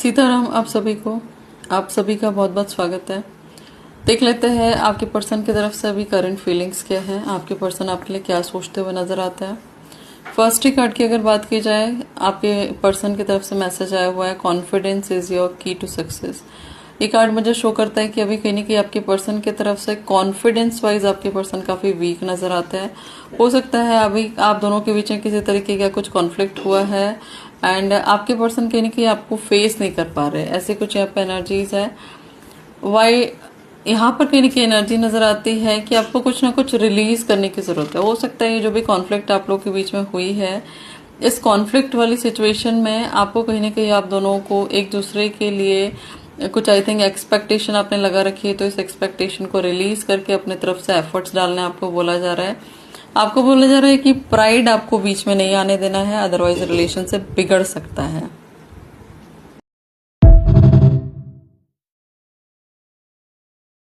सीताराम आप सभी का बहुत बहुत स्वागत है। देख लेते हैं आपके पर्सन की तरफ से अभी करंट फीलिंग्स क्या है, आपके पर्सन आपके लिए क्या सोचते हुए नजर आता है। फर्स्ट ही कार्ड की अगर बात की जाए, आपके पर्सन की तरफ से मैसेज आया हुआ है कॉन्फिडेंस इज योर की टू सक्सेस। ये कार्ड मुझे शो करता है कि अभी कहीं ना कहीं आपके पर्सन की तरफ से कॉन्फिडेंस वाइज आपके पर्सन काफी वीक नजर आते हैं। हो सकता है अभी आप दोनों के बीच में किसी तरीके का कुछ कॉन्फ्लिक्ट हुआ है एंड आपके पर्सन कहीं ना कहीं आपको फेस नहीं कर पा रहे, ऐसे कुछ यहाँ पे एनर्जीज है। वाई यहाँ पर कहीं ना कहीं एनर्जी नजर आती है कि आपको कुछ ना कुछ रिलीज करने की जरूरत है। हो सकता है ये जो भी कॉन्फ्लिक्ट आप लोग के बीच में हुई है, इस कॉन्फ्लिक्ट वाली सिचुएशन में आपको कहीं ना कहीं आप दोनों को एक दूसरे के लिए कुछ आई थिंक एक्सपेक्टेशन आपने लगा रखी है, तो इस एक्सपेक्टेशन को रिलीज करके अपने तरफ से एफर्ट्स डालने आपको बोला जा रहा है। आपको बोला जा रहा है कि प्राइड आपको बीच में नहीं आने देना है, अदरवाइज रिलेशनशिप बिगड़ सकता है।